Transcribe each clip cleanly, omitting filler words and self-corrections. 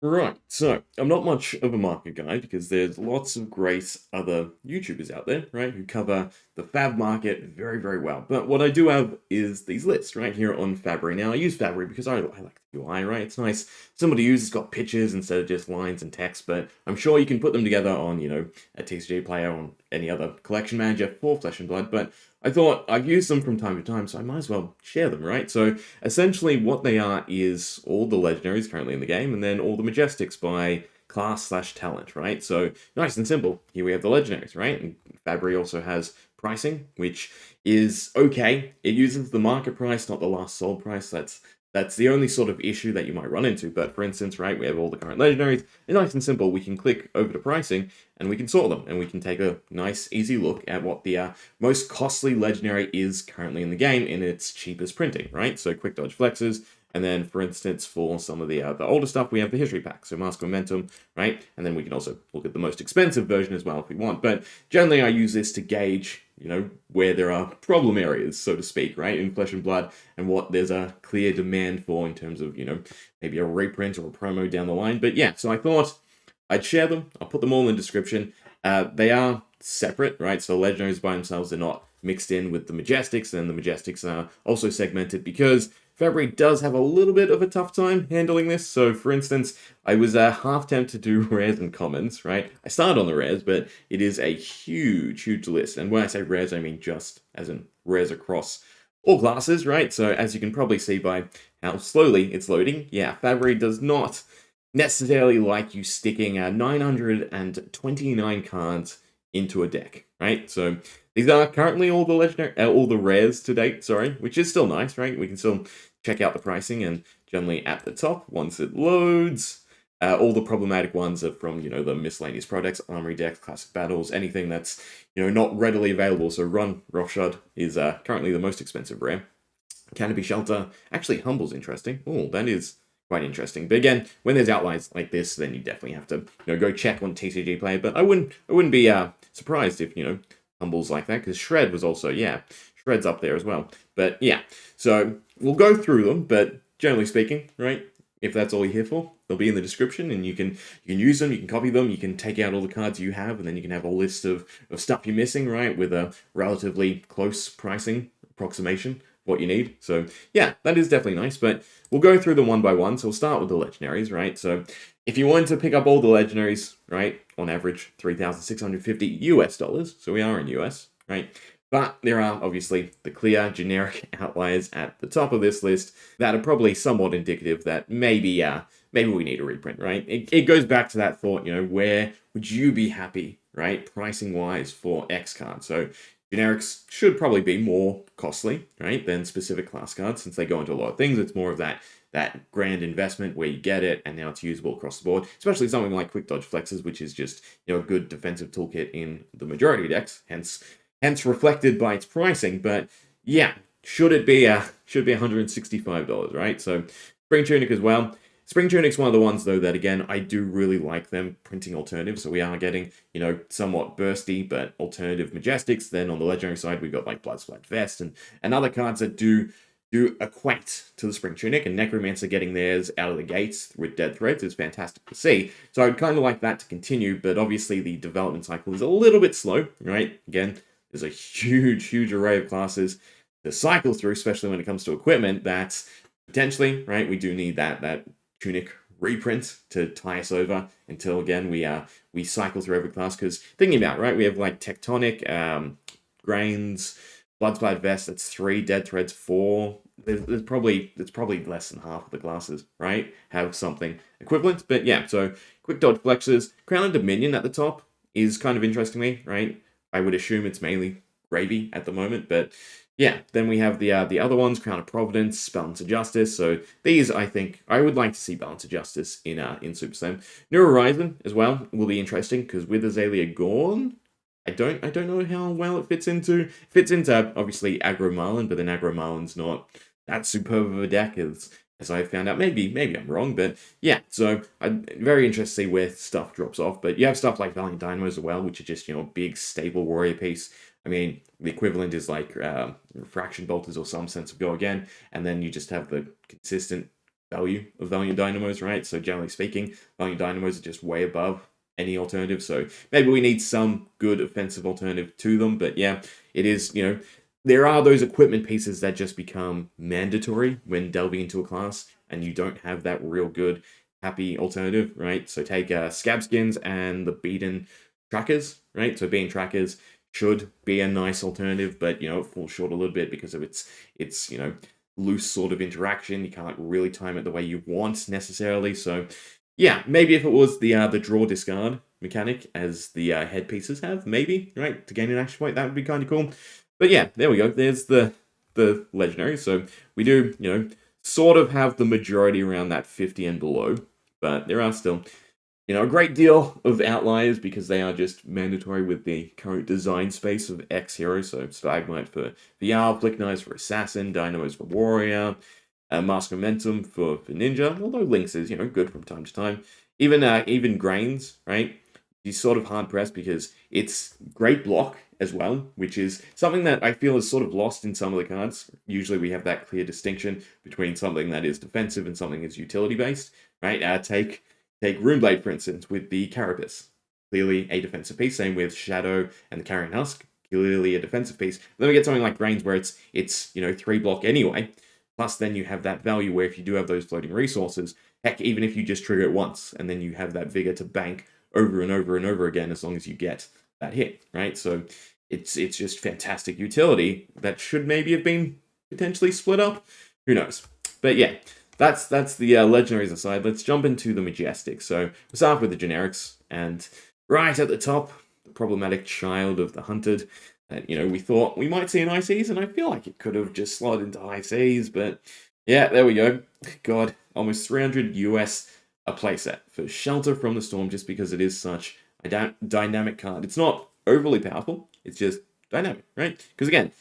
Right, so I'm not much of a market guy because there's lots of great other YouTubers out there, right, who cover the fab market very, very well. But what I do have is these lists right here on Fabry. Now, I use Fabry because I like the UI, right? It's nice. Somebody to use, it's got pictures instead of just lines and text, but I'm sure you can put them together on, a TCG player, on any other collection manager for Flesh and Blood. But I thought I've used them from time to time, so I might as well share them, right? So essentially, what they are is all the legendaries currently in the game, and then all the Majestics by class/talent, right? So nice and simple. Here we have the legendaries, right? And Fabry also has pricing, which is okay. It uses the market price, not the last sold price. That's the only sort of issue that you might run into. But for instance, right, we have all the current legendaries, and nice and simple, we can click over to pricing and we can sort them, and we can take a nice, easy look at what the most costly legendary is currently in the game in its cheapest printing, right? So quick dodge flexes, and then for instance for some of the older stuff we have the history pack, so mask momentum, right? And then we can also look at the most expensive version as well if we want. But generally I use this to gauge, where there are problem areas, so to speak, right, in Flesh and Blood, and what there's a clear demand for in terms of, maybe a reprint or a promo down the line. But yeah, so I thought I'd share them. I'll put them all in the description. They are separate, right? So legendaries by themselves are not mixed in with the Majestics, and the Majestics are also segmented because February does have a little bit of a tough time handling this. So, for instance, I was half tempted to do rares and commons, right? I started on the rares, but it is a huge, huge list. And when I say rares, I mean just as in rares across all classes, right? So, as you can probably see by how slowly it's loading, yeah, February does not necessarily like you sticking 929 cards into a deck, right? So these are currently all the legendary, all the rares to date. Sorry, which is still nice, right? We can still check out the pricing, and generally at the top once it loads. All the problematic ones are from the miscellaneous products, armory decks, classic battles, anything that's not readily available. So Run Roughshod is currently the most expensive rare. Canopy Shelter. Actually, Humble's interesting. Oh, that is quite interesting. But again, when there's outliers like this, then you definitely have to go check on TCG Player. But I wouldn't be surprised if Humble's like that, because Shred was also, yeah, Shred's up there as well. But yeah, so we'll go through them. But generally speaking, right, if that's all you're here for, they'll be in the description, and you can use them, you can copy them, you can take out all the cards you have, and then you can have a list of stuff you're missing, right, with a relatively close pricing approximation what you need. So yeah, that is definitely nice, but we'll go through them one by one. So we'll start with the legendaries, right? So if you wanted to pick up all the legendaries, right, on average, 3,650 US dollars. So we are in US, right? But there are obviously the clear generic outliers at the top of this list that are probably somewhat indicative that maybe we need a reprint, right? It goes back to that thought, where would you be happy, right, pricing wise for X card? So generics should probably be more costly, right, than specific class cards, since they go into a lot of things. It's more of that grand investment where you get it and now it's usable across the board, especially something like quick dodge flexes, which is just a good defensive toolkit in the majority of decks, hence reflected by its pricing. But yeah, should be $165, right? So Spring Tunic as well. Spring Tunic's one of the ones, though, that again, I do really like them printing alternatives. So we are getting, somewhat bursty, but alternative Majestics. Then on the legendary side, we've got like Bloodsplat Vest and other cards that do equate to the Spring Tunic, and Necromancer getting theirs out of the gates with Dead Threads is fantastic to see. So I'd kind of like that to continue, but obviously the development cycle is a little bit slow, right? Again, there's a huge, huge array of classes to cycle through, especially when it comes to equipment. That's potentially, right, we do need that Tunic reprint to tie us over until again we cycle through every class. Because thinking about, right, we have like Tectonic, Grains, Bloodsplat Vest, that's 3, Dead Threads 4. There's probably less than half of the classes, right, have something equivalent. But yeah, so quick dodge flexes, Crown and Dominion at the top is kind of interesting me, right? I would assume it's mainly gravy at the moment, but yeah, then we have the other ones, Crown of Providence, Balance of Justice. So these, I think, I would like to see Balance of Justice in Super Slam. New Horizon as well will be interesting, because with Azalea gone, I don't know how well it fits into obviously Aggro Marlin, but then Aggro Marlin's not that superb of a deck as I found out. Maybe I'm wrong, but yeah. So I'm very interested to see where stuff drops off. But you have stuff like Valiant Dynamo as well, which are just big stable warrior piece. I mean, the equivalent is like Refraction Bolters or some sense of Go Again, and then you just have the consistent value of Valiant Dynamos, right? So generally speaking, Valiant Dynamos are just way above any alternative. So maybe we need some good offensive alternative to them. But yeah, it is, there are those equipment pieces that just become mandatory when delving into a class, and you don't have that real good happy alternative, right? So take scab skins and the beaten trackers, right? So being trackers should be a nice alternative, but it falls short a little bit because of its loose sort of interaction. You can't really time it the way you want necessarily. So yeah, maybe if it was the draw discard mechanic as the headpieces have, maybe, right, to gain an action point, that would be kind of cool. But yeah, there we go. There's the legendary. So we do, sort of have the majority around that 50 and below, but there are still a great deal of outliers because they are just mandatory with the current design space of X heroes. So Stalagmite for VR, Flick Knives for Assassin, Dynamos for Warrior, Mask Momentum for Ninja. Although Lynx is good from time to time. Even Grains, right? He's sort of hard pressed because it's great block as well, which is something that I feel is sort of lost in some of the cards. Usually we have that clear distinction between something that is defensive and something that's utility based, right? Take Runeblade, for instance, with the Carapace. Clearly a defensive piece. Same with Shadow and the Carrion Husk. Clearly a defensive piece. Then we get something like Grains where it's 3 block anyway. Plus then you have that value where if you do have those floating resources, heck, even if you just trigger it once, and then you have that vigor to bank over and over and over again as long as you get that hit, right? So it's just fantastic utility that should maybe have been potentially split up. Who knows? But yeah, that's the legendaries aside. Let's jump into the Majestics. So we'll start with the generics, and right at the top, the problematic child of the hunted. That we thought we might see in ICs, and I feel like it could have just slotted into ICs, but yeah, there we go. God, almost 300 US a playset for Shelter from the Storm, just because it is such a dynamic card. It's not overly powerful. It's just dynamic, right? Because again,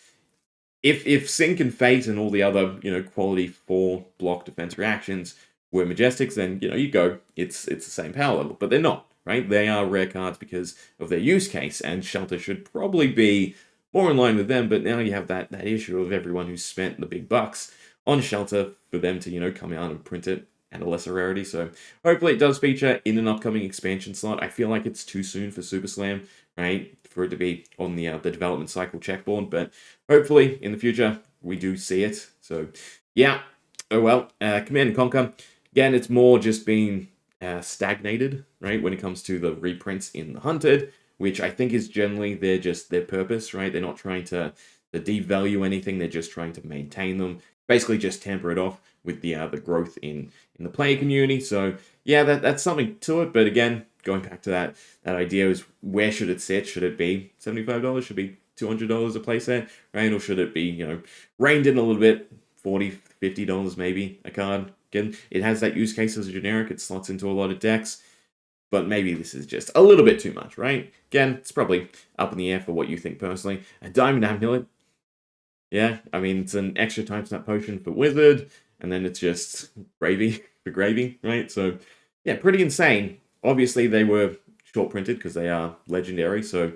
if Sync and Fate and all the other quality 4 block defense reactions were Majestics, then you go it's the same power level, but they're not, right? They are rare cards because of their use case, and Shelter should probably be more in line with them. But now you have that issue of everyone who's spent the big bucks on Shelter for them to come out and print it at a lesser rarity. So hopefully it does feature in an upcoming expansion slot. I feel like it's too soon for Super Slam, right, for it to be on the development cycle checkboard, but hopefully in the future we do see it. So yeah, oh well. Command and Conquer, again, it's more just being stagnated, right, when it comes to the reprints in the Hunted, which I think is generally their purpose, right? They're not trying to devalue anything. They're just trying to maintain them, basically just temper it off with the growth in the player community. So yeah, that's something to it. But again, going back to that idea is, where should it sit? Should it be $75? Should it be $200 a playset, right? Or should it be reined in a little bit, $40, $50 maybe a card? Again, it has that use case as a generic. It slots into a lot of decks. But maybe this is just a little bit too much, right? Again, it's probably up in the air for what you think personally. A Diamond Amulet, yeah, I mean, it's an extra time snap potion for Wizard, and then it's just gravy for gravy, right? So, yeah, pretty insane. Obviously, they were short printed because they are legendary, so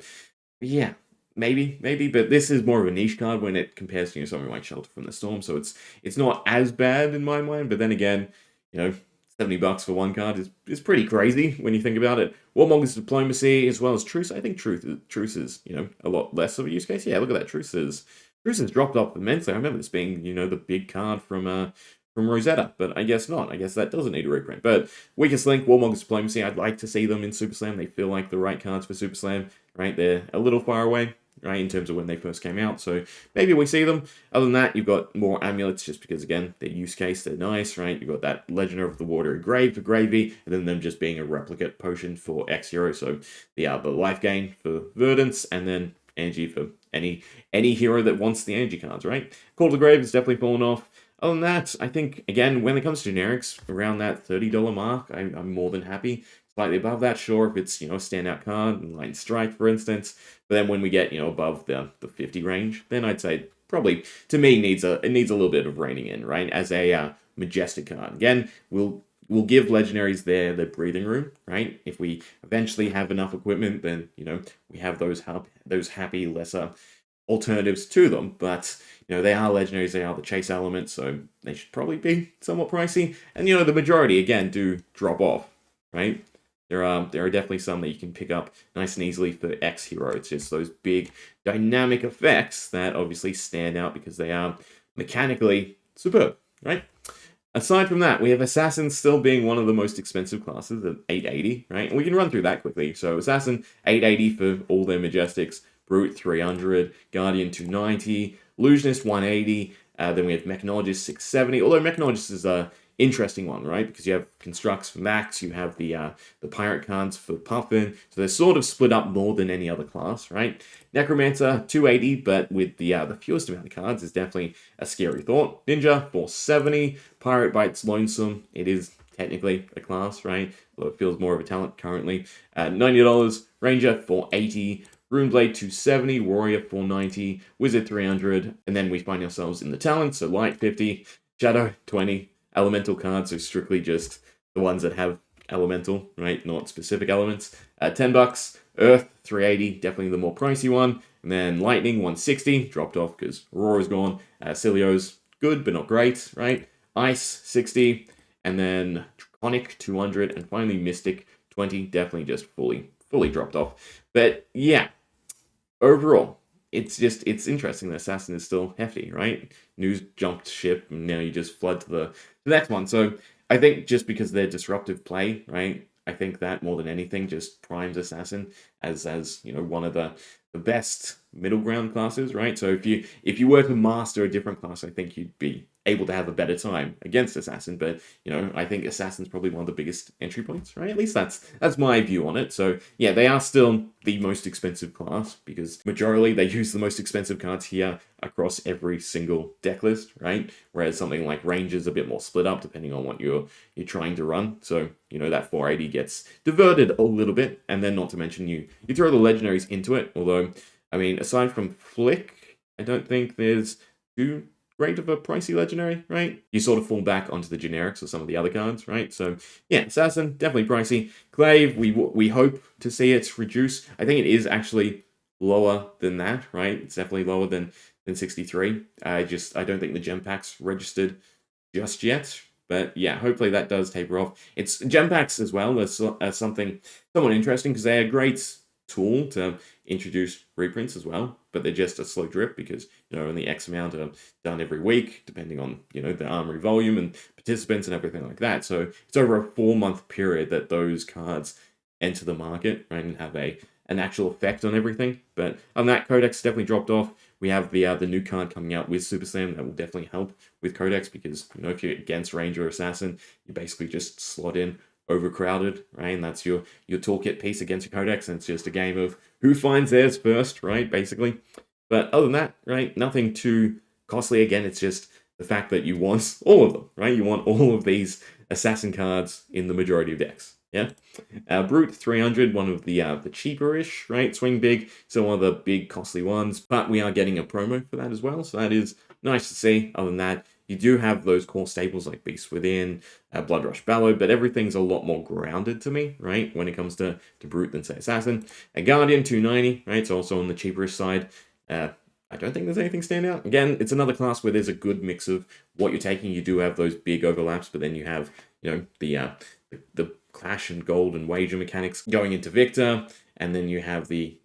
yeah, maybe, but this is more of a niche card when it compares to something like Shelter from the Storm, so it's not as bad in my mind. But then again, $70 for one card is pretty crazy when you think about it. Warmonger's Diplomacy as well as Truce. I think Truce is a lot less of a use case. Yeah, look at that. Truce has dropped off immensely. I remember this being the big card from Rosetta, but I guess not. I guess that doesn't need a reprint. But Weakest Link, Warmonger's Diplomacy, I'd like to see them in Super Slam. They feel like the right cards for Super Slam, right? They're a little far away, right, in terms of when they first came out. So maybe we see them. Other than that, you've got more amulets just because, again, their use case, they're nice, right? You've got that Legend of the Water Grave for Gravy, and then them just being a replicate potion for X hero. So the life gain for Verdance, and then energy for any hero that wants the energy cards, right? Call to the Grave is definitely fallen off. Other than that, I think, again, when it comes to generics, around that $30 mark, I'm more than happy. Slightly above that, sure, if it's, a standout card, Lightning Strike, for instance. But then when we get, above the 50 range, then I'd say probably, to me, it needs a little bit of reining in, right? As a Majestic card. Again, we'll give legendaries their breathing room, right? If we eventually have enough equipment, then, we have those happy, lesser alternatives to them, but they are legendaries, they are the chase element, so they should probably be somewhat pricey. And the majority again do drop off, right? There are definitely some that you can pick up nice and easily for X hero. It's just those big dynamic effects that obviously stand out because they are mechanically superb, right? Aside from that, we have Assassin still being one of the most expensive classes at 880, right? And we can run through that quickly. So Assassin, 880 for all their Majestics, Brute, 300, Guardian, 290, Illusionist, 180, then we have Mechanologist, 670, although Mechanologist is a interesting one, right? Because you have Constructs for Max, you have the Pirate cards for Puffin, so they're sort of split up more than any other class, right? Necromancer, 280, but with the fewest amount of cards is definitely a scary thought. Ninja, 470, Pirate Bites Lonesome, it is technically a class, right? Although it feels more of a talent currently. $90, Ranger, 480, Runeblade 270, Warrior 490, Wizard 300, and then we find ourselves in the talents, so Light 50, Shadow 20, Elemental cards, so strictly just the ones that have elemental, right? Not specific elements. $10, Earth 380, definitely the more pricey one, and then Lightning 160, dropped off because Aurora's gone. Cilio's good, but not great, right? Ice 60, and then Draconic 200, and finally Mystic 20, definitely just fully dropped off. But yeah, overall, it's interesting that Assassin is still hefty, right? News jumped ship, and now you just flood to the next one. So I think just because they're disruptive play, right? I think that more than anything just primes Assassin as one of the best middle ground classes, right? So if you were to master a different class, I think you'd be able to have a better time against Assassin. But I think Assassin's probably one of the biggest entry points, right? At least that's my view on it. So yeah, they are still the most expensive class because majorly they use the most expensive cards here across every single deck list, right? Whereas something like Range is a bit more split up depending on what you're trying to run. So that 480 gets diverted a little bit, and then not to mention you throw the legendaries into it. Although I mean, aside from Flick, I don't think there's too great of a pricey legendary, right? You sort of fall back onto the generics of some of the other cards, right? So yeah, Assassin, definitely pricey. Glaive, we hope to see it reduce. I think it is actually lower than that, right? It's definitely lower than 63. I don't think the gem packs registered just yet. But yeah, hopefully that does taper off. It's gem packs as well as something somewhat interesting because they're a great tool to introduce reprints as well, but they're just a slow drip because only X amount are done every week, depending on the armory volume and participants and everything like that. So it's over a 4-month period that those cards enter the market, right, and have an actual effect on everything. But on that, Codex definitely dropped off. We have the new card coming out with Super Slam that will definitely help with Codex because if you're against Ranger or Assassin, you basically just slot in overcrowded, right? And that's your toolkit piece against your Codex, and it's just a game of who finds theirs first, right? Basically. But other than that, right, nothing too costly. Again, it's just the fact that you want all of them, right? You want all of these Assassin cards in the majority of decks. Yeah. Brute 300, one of the cheaper-ish, right? Swing Big, so one of the big costly ones, but we are getting a promo for that as well, so that is nice to see. Other than that, you do have those core staples like Beast Within, Blood Rush Bellow, but everything's a lot more grounded to me, right? When it comes to Brute than, say, Assassin. A Guardian, 290, right? It's also on the cheaperish side. I don't think there's anything stand out. Again, it's another class where there's a good mix of what you're taking. You do have those big overlaps, but then you have, the Clash and Gold and Wager mechanics going into Victor, and then you have the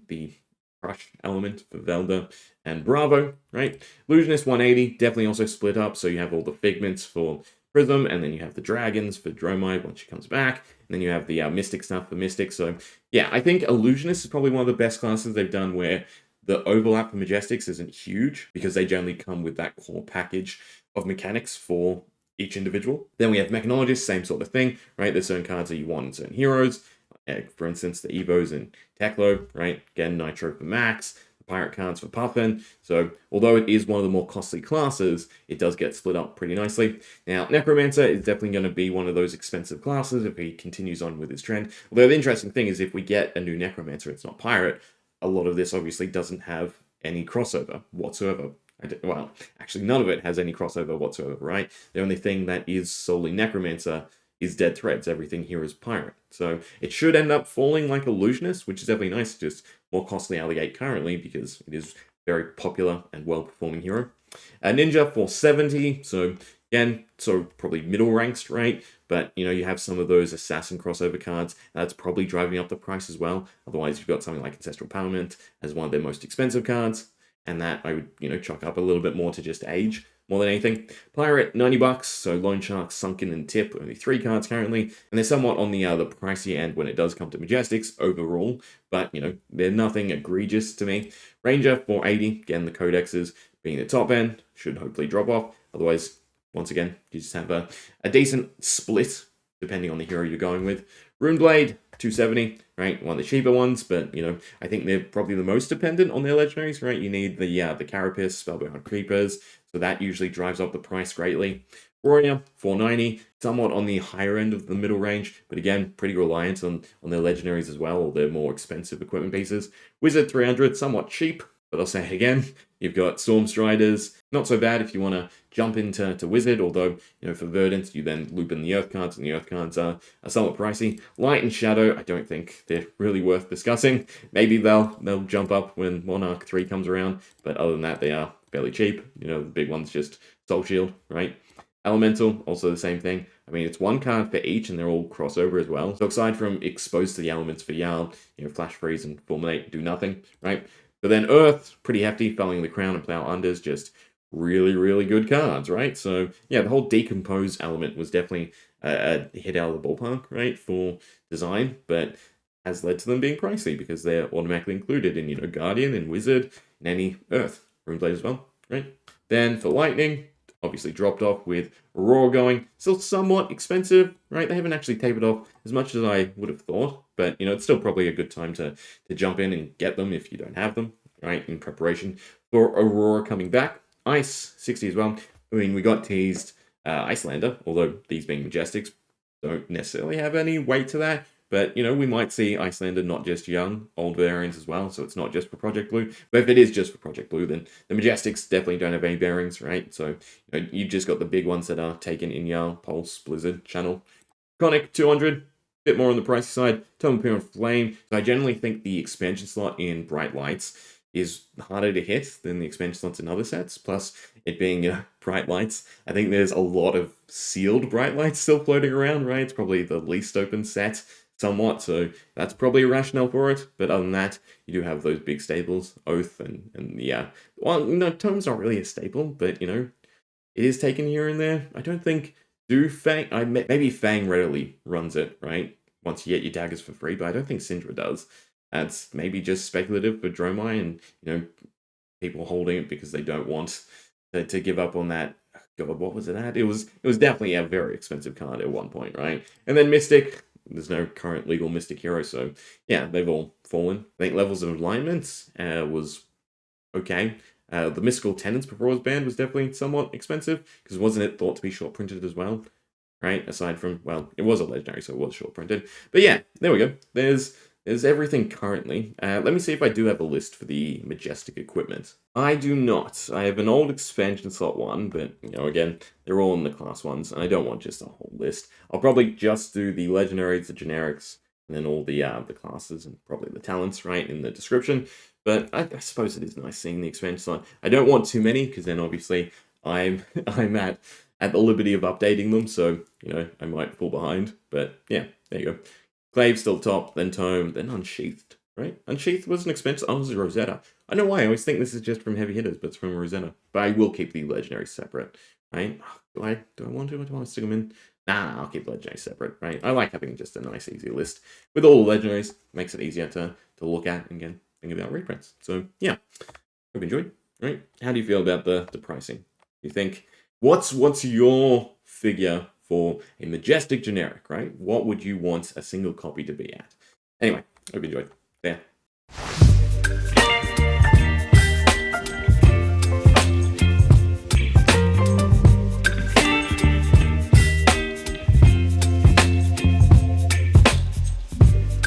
Crush element for Velda and Bravo, right? Illusionist 180, definitely also split up, so you have all the Figments for Prism, and then you have the Dragons for Dromide once she comes back, and then you have the Mystic stuff for Mystic. So yeah, I think Illusionist is probably one of the best classes they've done where the overlap for Majestics isn't huge because they generally come with that core package of mechanics for each individual. Then we have Mechanologist, same sort of thing, right? There's certain cards that you want in certain heroes. For instance, the Evos in Teklo, right? Again, Nitro for Max, the Pirate cards for Puffin. So, although it is one of the more costly classes, it does get split up pretty nicely. Now, Necromancer is definitely going to be one of those expensive classes if he continues on with his trend. Although the interesting thing is if we get a new Necromancer, it's not Pirate, a lot of this obviously doesn't have any crossover whatsoever. Well, actually, none of it has any crossover whatsoever, right? The only thing that is solely Necromancer is Dead Threads. Everything here is Pirate. So it should end up falling like Illusionist, which is definitely nice, just more costly out of the gate currently because it is very popular and well-performing hero. Ninja 470, so again, so probably middle ranks, right? But, you have some of those assassin crossover cards. That's probably driving up the price as well. Otherwise, you've got something like Ancestral Parliament as one of their most expensive cards. And that I would, chalk up a little bit more to just age more than anything. Pirate, $90, so Loan Shark, Sunken, and Tip, only 3 cards currently. And they're somewhat on the pricey end when it does come to Majestics overall. But, they're nothing egregious to me. Ranger, 480, again, the codexes being the top end, should hopefully drop off. Otherwise, once again, you just have a decent split, depending on the hero you're going with. Runeblade, 270, right? One of the cheaper ones, but, I think they're probably the most dependent on their legendaries, right? You need the Carapace, Spellbound Creepers, so that usually drives up the price greatly. Warrior, 490, somewhat on the higher end of the middle range, but again, pretty reliant on their legendaries as well, or their more expensive equipment pieces. Wizard, 300, somewhat cheap, but I'll say it again, you've got Stormstriders, not so bad if you want to jump into Wizard, although, for Verdant, you then loop in the Earth cards, and the Earth cards are somewhat pricey. Light and Shadow, I don't think they're really worth discussing. Maybe they'll jump up when Monarch 3 comes around, but other than that, they are fairly cheap. The big one's just Soul Shield, right? Elemental, also the same thing. I mean, it's 1 card for each, and they're all crossover as well. So aside from exposed to the elements for Jarl, Flash Freeze and Fulminate do nothing, right? But then Earth, pretty hefty, Felling the Crown and Plow Unders, just really, really good cards, right? So, yeah, the whole Decompose element was definitely a hit out of the ballpark, right, for design, but has led to them being pricey because they're automatically included in, Guardian and Wizard and any Earth Runeblade as well, right? Then for Lightning, obviously dropped off with Aurora going. Still somewhat expensive, right? They haven't actually tapered off as much as I would have thought, but, it's still probably a good time to jump in and get them if you don't have them, right, in preparation for Aurora coming back. Ice, 60 as well. I mean, we got teased Icelander, although these being Majestics don't necessarily have any weight to that. But, we might see Icelander not just young, old variants as well, so it's not just for Project Blue. But if it is just for Project Blue, then the Majestics definitely don't have any bearings, right? So, you've just got the big ones that are taken in Jarl, Pulse, Blizzard, Channel. Conic, 200, bit more on the pricey side. Tome Pure and Flame. So I generally think the expansion slot in Bright Lights is harder to hit than the expansion slots in other sets. Plus, it being Bright Lights, I think there's a lot of sealed Bright Lights still floating around, right? It's probably the least open set somewhat, so that's probably a rationale for it. But other than that, you do have those big staples, Oath and yeah. Well, no, Tome's not really a staple, but, it is taken here and there. I don't think Fang, maybe Fang readily runs it, right? Once you get your daggers for free, but I don't think Syndra does. That's maybe just speculative for Dromai and, people holding it because they don't want to give up on that. God, what was it at? It was definitely a very expensive card at one point, right? And then Mystic, there's no current legal Mystic hero, so yeah, they've all fallen. I think Levels of Alignment was okay. The Mystical Tenants before it was banned was definitely somewhat expensive, because wasn't it thought to be short printed as well? Right? Aside from, well, it was a legendary, so it was short printed. But yeah, there we go. There's everything currently. Let me see if I do have a list for the Majestic equipment. I do not. I have an old expansion slot one, but, again, they're all in the class ones, and I don't want just a whole list. I'll probably just do the legendaries, the generics, and then all the classes, and probably the talents, right, in the description. But I suppose it is nice seeing the expansion slot. I don't want too many, because then obviously I'm at the liberty of updating them, so, I might fall behind. But yeah, there you go. Clave still top, then Tome, then Unsheathed, right? Unsheathed was an expensive. Oh, this is Rosetta. I know why. I always think this is just from heavy hitters, but it's from Rosetta. But I will keep the legendary separate, right? Do I want to? Do I want to stick them in? Nah, I'll keep legendary separate, right? I like having just a nice, easy list with all the legendaries. Makes it easier to look at and again think about reprints. So yeah, hope you enjoyed. Right? How do you feel about the pricing? You think what's your figure for a Majestic generic, right? What would you want a single copy to be at? Anyway, hope you enjoyed. Yeah.